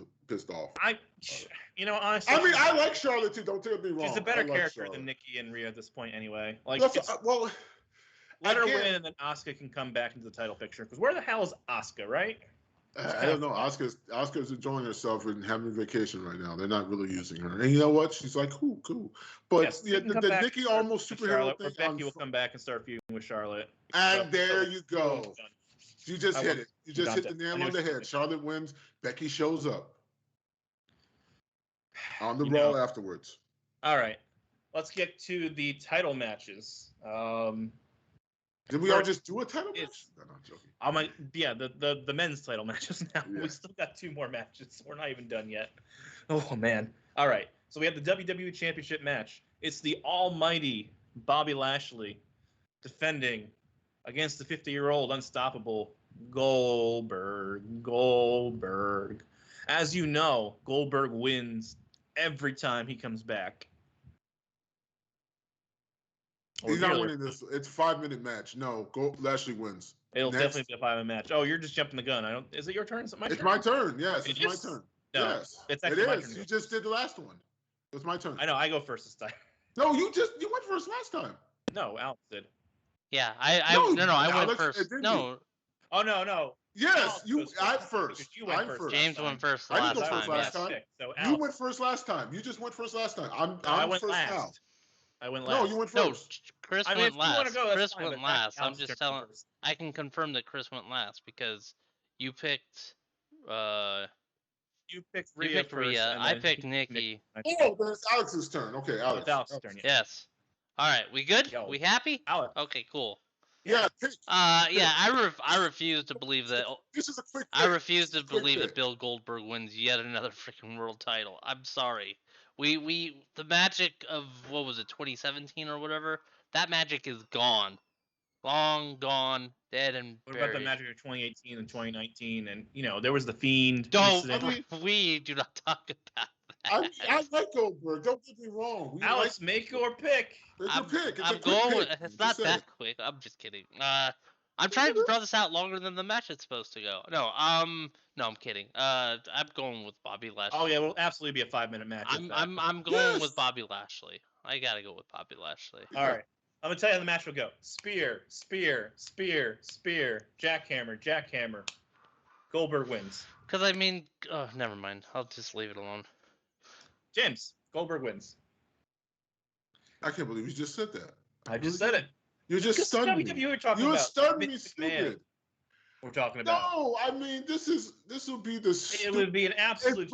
off. Honestly, I mean, I like Charlotte too. Don't take me wrong. She's a better character than Nikki and Rhea at this point, anyway. Like, let her win, and then Asuka can come back into the title picture. Because where the hell is Asuka, right? I don't know. Asuka's enjoying herself and having a vacation right now. They're not really using her. And you know what? She's like, cool. But yes, the Nikki almost superhero thing. Becky will come back and start feuding with Charlotte. And there you go. You just hit it. You just hit the nail on the head. Charlotte wins. Becky shows up on the Raw afterwards. All right. Let's get to the title matches. Did we all just do a title match? No, I'm joking. The men's title matches now. Yeah. We still got 2 more matches. We're not even done yet. Oh, man. All right. So we have the WWE Championship match. It's the almighty Bobby Lashley defending against the 50-year-old unstoppable Goldberg. As you know, Goldberg wins every time he comes back. He's not winning this. It's a 5-minute match. No, Lashley wins. It'll definitely be a 5-minute match. Oh, you're just jumping the gun. Is it your turn? Is it my turn? It's my turn. Yes, it's my turn. No, yes, it's actually my turn. You just did the last one. It's my turn. I know. I go first this time. No, you went first last time. No, Alex did. Yeah, I went first. No. Oh no. Yes, I first. You went first. James went first last time. I didn't go first last time. So you went first last time. You just went first last time. I went first last. Now. I went last. No, you went first. No, Chris went last. Chris went last. I'm just telling. I can confirm that Chris went last because you picked. You picked Rhea. I picked Nikki. Oh, then it's Alex's turn. Okay, Alex. It's Alex's turn. Yes. All right, we good? We happy? Alex. Okay, cool. Yeah. Yeah. I refuse to believe that. This is a quick. I refuse to believe that Bill Goldberg wins yet another freaking world title. I'm sorry. The magic of what was it, 2017 or whatever? That magic is gone, long gone, dead and buried. What about the magic of 2018 and 2019? And there was the Fiend. We do not talk about that. I like Goldberg. Don't get me wrong. Alex, make your pick. I'm going with. It's not that quick. I'm just kidding. I'm trying to draw this out longer than the match is supposed to go. No, I'm kidding. I'm going with Bobby Lashley. Oh yeah, it'll absolutely be a 5-minute match. I'm going with Bobby Lashley. I gotta go with Bobby Lashley. All right, I'm gonna tell you how the match will go. Spear, jackhammer. Goldberg wins. Because never mind. I'll just leave it alone. James, Goldberg wins. I can't believe you just said that. I just said it. You just stunned me. You were talking about. You stunned me, stupid. We're talking about. No, I mean this will be the. It would be an absolute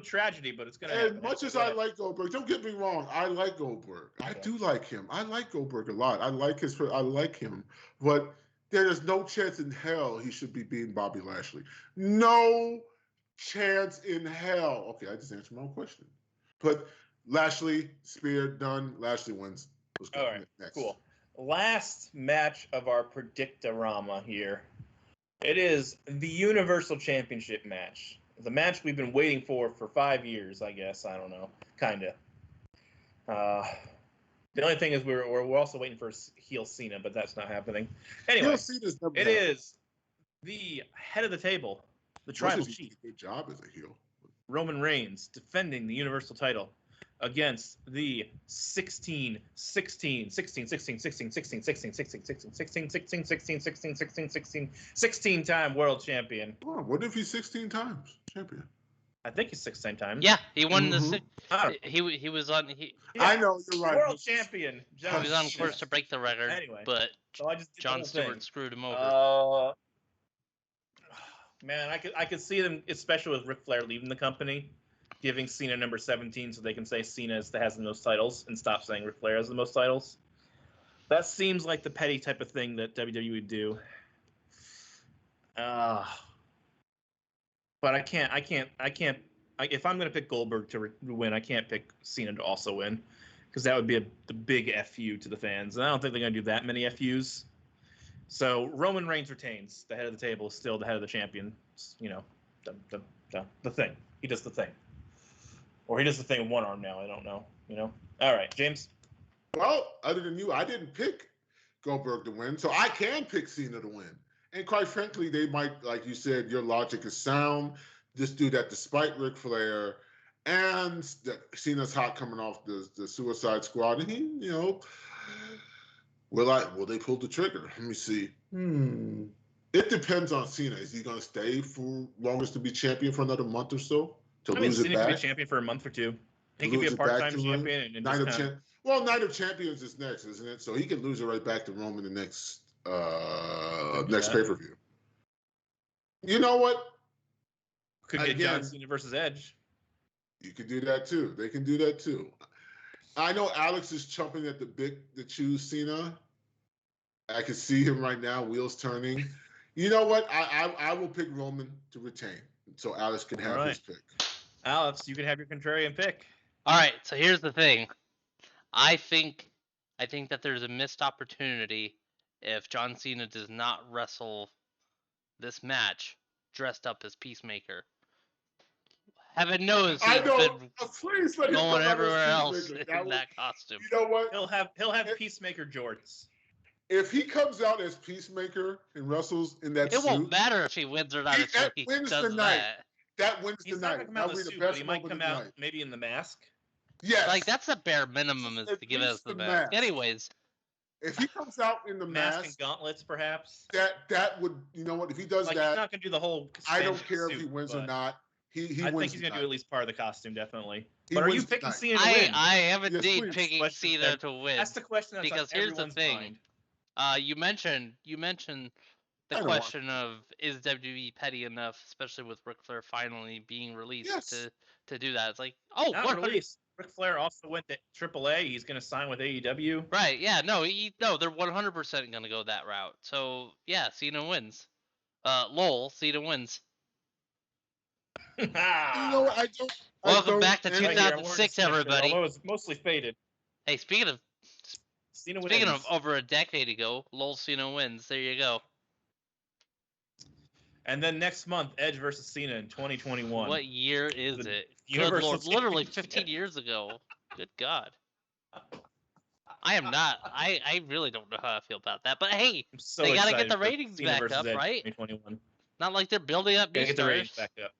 tragedy, but it's gonna happen. As much as I like Goldberg, don't get me wrong. I like Goldberg. Okay. I do like him. I like Goldberg a lot. I like him, but there is no chance in hell he should be beating Bobby Lashley. No chance in hell. Okay, I just answered my own question. But Lashley, Spear, done. Lashley wins. Let's go. All right, next. Cool. Last match of our Predictorama here. It is the Universal Championship match. The match we've been waiting for 5 years, I guess. I don't know. Kinda. The only thing is we're also waiting for heel Cena, but that's not happening. Anyway, it is the head of the table, the tribal chief. Good job as a heel. Roman Reigns defending the Universal title against the 16-time world champion. Oh, what if he's 16 times champion? I think he's 6 times. Yeah, he won the six. Oh. He was on. I know you're right. World champion. He was on course to break the record. Anyway, but so I just John Stewart screwed him over. Man, I could see them, especially with Ric Flair leaving the company, giving Cena number 17 so they can say Cena has the most titles and stop saying Ric Flair has the most titles. That seems like the petty type of thing that WWE would do. But I can't. If I'm going to pick Goldberg to win, I can't pick Cena to also win, because that would be the big FU to the fans, and I don't think they're going to do that many FUs. So Roman Reigns retains. The head of the table is still the head of the champion. You know, the thing. He does the thing, or he does the thing in one arm now. I don't know. You know. All right, James. Well, other than you, I didn't pick Goldberg to win, so I can pick Cena to win. And quite frankly, they might, like you said, your logic is sound. Just do that despite Ric Flair, and Cena's hot coming off the Suicide Squad, and he, you know, will they pull the trigger? Let me see. It depends on Cena. Is he going to stay for longest to be champion for another month or so to lose it back? Cena could be champion for a month or two. He could be a part-time champion. And Night of Champions is next, isn't it? So he could lose it right back to Roman the next pay-per-view. You know what? Could get John Cena versus Edge. You could do that too. They can do that too. I know Alex is chomping at the bit to choose Cena. I can see him right now, wheels turning. You know what? I will pick Roman to retain, so Alex can have his pick. Alex, you can have your contrarian pick. All right. So here's the thing. I think that there's a missed opportunity if John Cena does not wrestle this match dressed up as Peacemaker. Heaven knows he's been going everywhere else in that costume. You know what? He'll have Peacemaker jorts. If he comes out as Peacemaker and wrestles in that suit, it won't matter if he wins or not. That wins the night. That wins the night. He's not going to come out in the suit, but he might come out maybe in the mask. Yes. Like, that's the bare minimum is to give us the mask. Anyways. If he comes out in the mask and gauntlets, perhaps. That would, you know what? If he does that, he's not going to do the whole. I don't care if he wins or not. I think he's going to do at least part of the costume, definitely. But are you picking Cena to win? I am indeed picking Cena to win. That's the question. Because here's the thing. You mentioned the question of, is WWE petty enough, especially with Ric Flair finally being released to do that? It's like, not released. Ric Flair also went to AAA. He's going to sign with AEW. Right? Yeah. No. They're 100% going to go that route. So yeah, Cena wins. Cena wins. You know, Welcome back to 2006, everybody. Although it's mostly faded. Hey, speaking of over a decade ago, Cena wins. There you go. And then next month, Edge versus Cena in 2021. What year is it? Good Lord, literally 15 years ago. Good God. I am not. I really don't know how I feel about that. But hey, they got to get the ratings back up, right? 2021. Not like they're building up new stars. Get the ratings back up.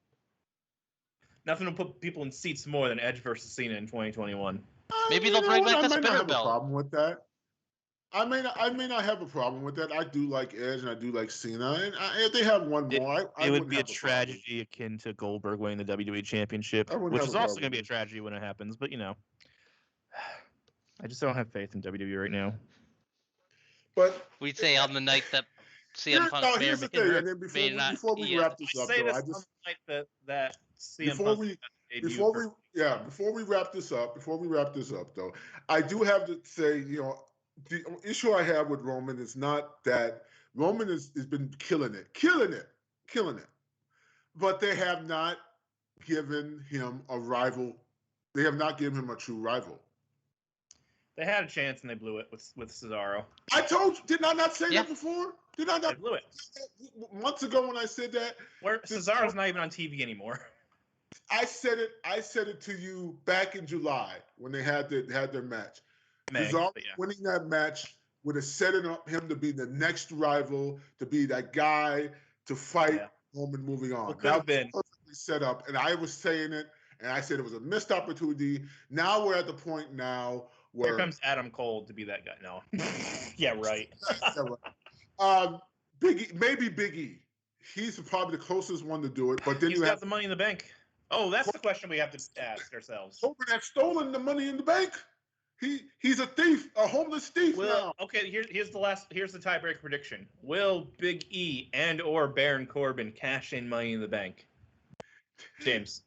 Nothing will put people in seats more than Edge versus Cena in 2021. Maybe they'll bring back the spinner belt. I may not have a problem with that. I may not have a problem with that. I do like Edge and I do like Cena. And if they have one more, it would be a tragedy akin to Goldberg winning the WWE Championship, which is also going to be a tragedy when it happens. But, you know, I just don't have faith in WWE right now. But we'd say on the night that CM Punk before we wrap this up, before we wrap this up, though, I do have to say, you know, the issue I have with Roman is not that Roman has been killing it, but they have not given him a rival. They have not given him a true rival. They had a chance and they blew it with Cesaro. I told you, did I not say that before? Did I not? They blew it. Months ago when I said that. Where Cesaro's not even on TV anymore. I said it to you back in July when they had their match. Cesaro winning that match would have set up him to be the next rival, to be that guy to fight Roman moving on. Well, could have been perfectly set up, and I was saying it, and I said it was a missed opportunity. Now we're at the point now where here comes Adam Cole to be that guy. No, yeah, right. Big E. He's probably the closest one to do it, but then he's got the Money in the Bank. Oh, that's the question we have to ask ourselves. Corbin has stolen the Money in the Bank. He's a thief, a homeless thief now. Okay, here's the tiebreaker prediction. Will Big E and/or Baron Corbin cash in Money in the Bank? James.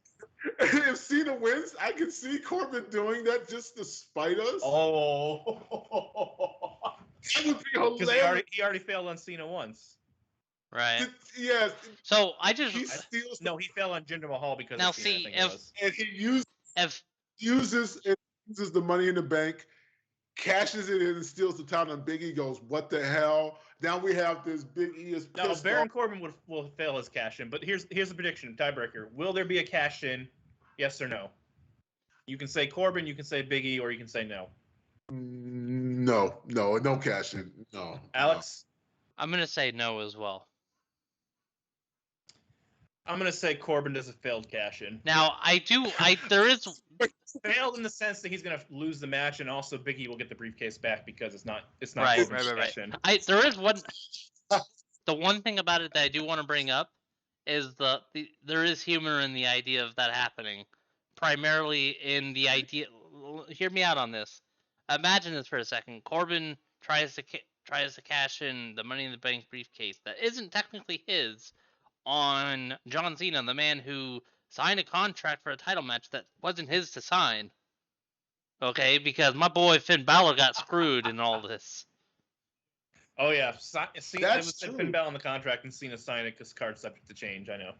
If Cena wins, I can see Corbin doing that just to spite us. Oh. That would be hilarious. He already failed on Cena once. Right. Yes. So I just he fell on Jinder Mahal because now of Cena, see and he uses the Money in the Bank, cashes it in and steals the title, and Big E goes, "What the hell?" Now we have this Big E is pissed off. Baron Corbin will fail his cash in, but here's the prediction, tiebreaker. Will there be a cash in? Yes or no? You can say Corbin, you can say Big E, or you can say no. No cash in. No. Alex? I'm gonna say no as well. I'm gonna say Corbin does a failed cash in. Now there is failed in the sense that he's gonna lose the match, and also Big E will get the briefcase back because it's not right. There is one. The one thing about it that I do want to bring up is there is humor in the idea of that happening, primarily in the idea. Hear me out on this. Imagine this for a second. Corbin tries to cash in the Money in the Bank briefcase that isn't technically his on John Cena, the man who signed a contract for a title match that wasn't his to sign. Okay, because my boy Finn Balor got screwed in all this. Oh yeah, Cena was Finn Balor on the contract, and Cena signed it because card's subject to change. I know.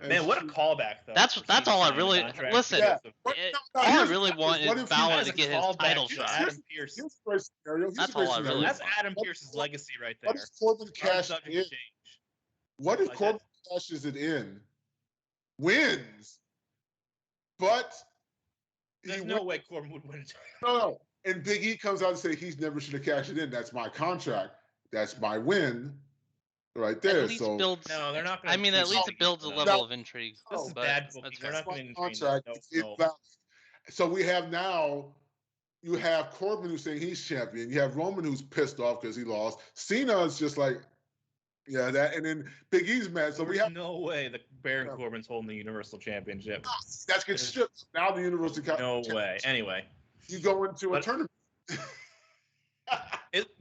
Man, what a callback though. That's all I really listen. Yeah. All I really want is Balor to get his title shot. Adam Pearce. That's all I really want. That's Adam Pearce's legacy right there. What if Corbin cashes in? What if Corbin cashes it in, wins, but there's no way Corbin would win it? No. And Big E comes out and says he's never should have cashed it in. That's my contract. That's my win. Right there. At least no, they're not going to. I mean, at least it builds a level of intrigue. This is bad booking. They're not going to contract. So we have now, you have Corbin who's saying he's champion. You have Roman who's pissed off because he lost. Cena is just like, yeah, that. And then Big E's mad. So we have no way that Baron Corbin's holding the Universal Championship. That's gets stripped. Now the Universal Championship. No way. Anyway. You go into a tournament.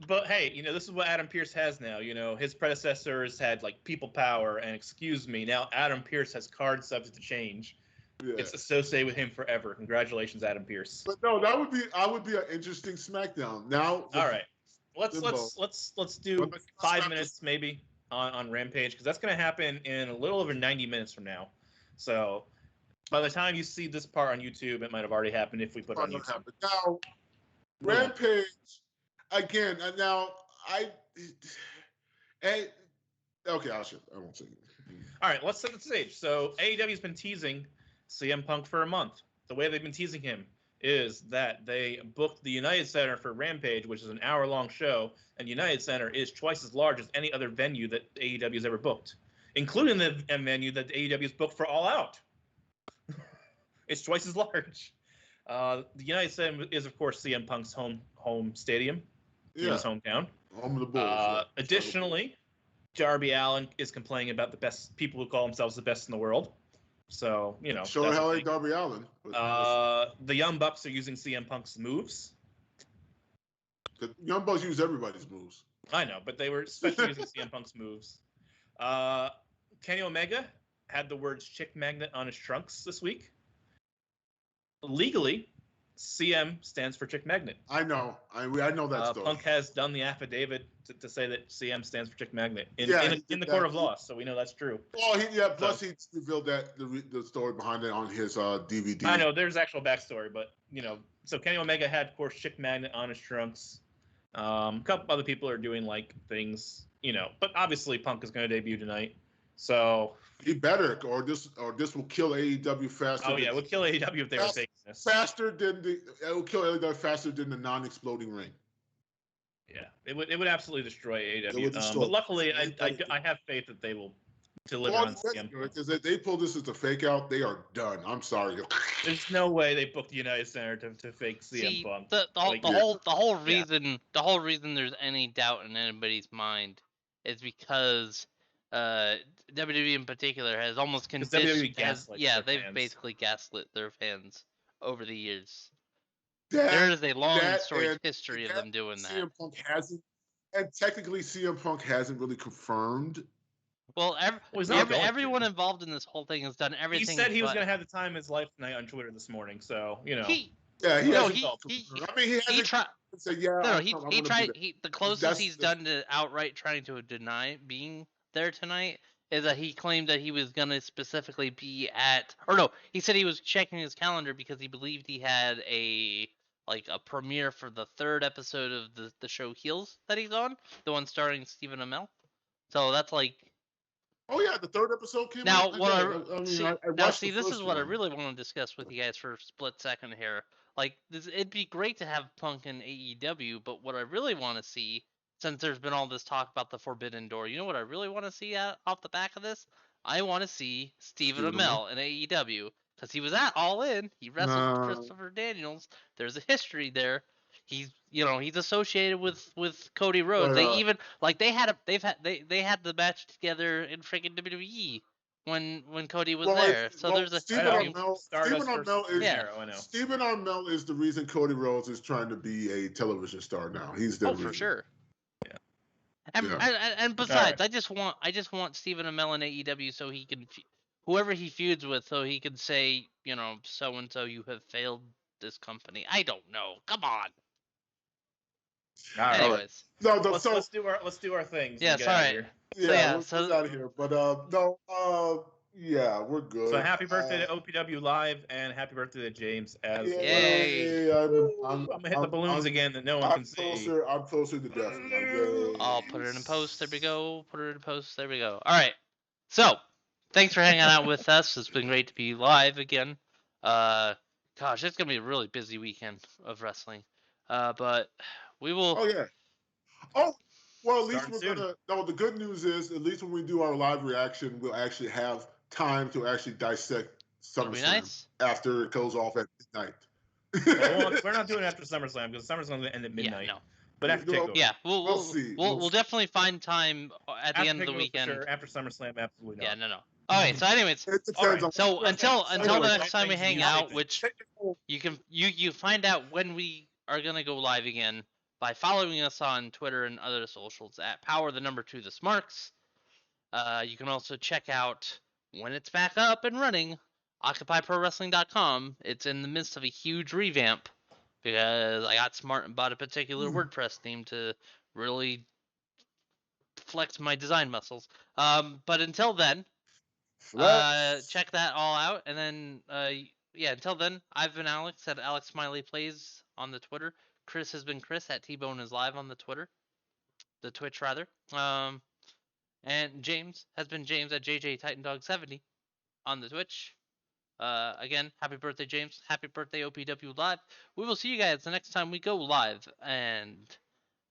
But hey, this is what Adam Pearce has now. His predecessors had like people power and excuse me. Now Adam Pearce has cards subject to change. Yeah. It's associated with him forever. Congratulations, Adam Pearce. But no, I would be an interesting SmackDown. Now, all right, let's do 5 minutes maybe on Rampage because that's going to happen in a little over 90 minutes from now. So by the time you see this part on YouTube, it might have already happened if we put it on YouTube. Now, Rampage. Again, now okay, I won't say it. All right, let's set the stage. So AEW's been teasing CM Punk for a month. The way they've been teasing him is that they booked the United Center for Rampage, which is an hour-long show, and United Center is twice as large as any other venue that AEW has ever booked, including the venue that AEW has booked for All Out. It's twice as large. The United Center is, of course, CM Punk's home stadium. In his hometown. Home of the Bulls. Additionally, Darby Allin is complaining about the best people who call themselves the best in the world. So, Sure hell ain't Darby Allin. The Young Bucks are using CM Punk's moves. The Young Bucks use everybody's moves. I know, but they were especially using CM Punk's moves. Kenny Omega had the words chick magnet on his trunks this week. Legally, CM stands for Chick Magnet. I know. I know that story. Punk has done the affidavit to say that CM stands for Chick Magnet in the court of law, so we know that's true. Well, plus he revealed that the story behind it on his DVD. I know there's actual backstory, but so Kenny Omega had, of course, Chick Magnet on his trunks. A couple other people are doing like things, but obviously Punk is going to debut tonight, so. He better, or this will kill AEW faster. Oh yeah, it would kill AEW if they were taking this. It will kill AEW faster than the non-exploding ring. Yeah, it would absolutely destroy AEW. But luckily, I have faith that they will deliver on CM Punk. Because they pull this as a fake out, they are done. I'm sorry. There's no way they booked the United Center to fake CM Punk. The whole reason there's any doubt in anybody's mind is because WWE in particular has almost WWE conditioned. gaslights Yeah, their they've fans. basically gaslit their fans over the years. That, There is a long that storied and history of them doing that. CM Punk hasn't, and technically CM Punk hasn't really confirmed. Well, he's not going everyone to. involved in this whole thing has done everything. He said he was going to have the time of his life tonight on Twitter this morning, so you know. He tried. So yeah, no, he tried. The closest he's done to outright trying to deny being there tonight is that he claimed that he was gonna specifically be at, or no, he said he was checking his calendar because he believed he had a premiere for the 3rd episode of the show Heels that he's on, the one starring Stephen Amell. So that's like. Oh yeah, the 3rd episode came now, out. Now, this is what I really want to discuss with you guys for a split second here. Like, it'd be great to have Punk in AEW, but what I really want to see, since there's been all this talk about the Forbidden Door, you know what I really want to see off the back of this? I want to see Stephen Amell in AEW, because he was at All In. He wrestled with Christopher Daniels. There's a history there. He's associated with Cody Rhodes. They even they had the match together in freaking WWE when Cody was there. So there's a Stephen Amell is the reason Cody Rhodes is trying to be a television star now. He's the reason. For sure. Yeah. And besides, I just want Stephen Amell in AEW so he can, whoever he feuds with, so he can say, so and so, you have failed this company. I don't know. Come on. Anyways, let's do our things. Yes, all right. Let's get out of here. But yeah, we're good. So happy birthday to OPW Live and happy birthday to James as well. I'm gonna hit the balloons again that no one can see. I'm closer to death. I'll put it in post. There we go. Put it in post. There we go. All right. So thanks for hanging out with us. It's been great to be live again. Gosh, it's gonna be a really busy weekend of wrestling. But we will. Oh yeah. Oh well, at least we're gonna. No, the good news is at least when we do our live reaction, we'll actually have time to actually dissect Summerslam after it goes off at midnight. We're not doing it after Summerslam because Summerslam's gonna end at midnight. Yeah, no. But after Takeover. Yeah, we'll see. We'll definitely find time at the end of the weekend. For sure. After Summerslam, absolutely not. Yeah, no. All right. So, anyways, so until the next time we hang out, which you find out when we are gonna go live again by following us on Twitter and other socials at Power2 the Smarks. You can also check out when it's back up and running, OccupyProWrestling.com. It's in the midst of a huge revamp because I got smart and bought a particular WordPress theme to really flex my design muscles. But until then, check that all out. And then, until then, I've been Alex at Alex Smiley Plays on the Twitter. Chris has been Chris at T-Bone is Live on the Twitch rather. And James has been James at JJ TitanDog70 on the Twitch. Again, happy birthday, James. Happy birthday, OPW Live. We will see you guys the next time we go live. And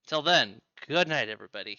till then, good night, everybody.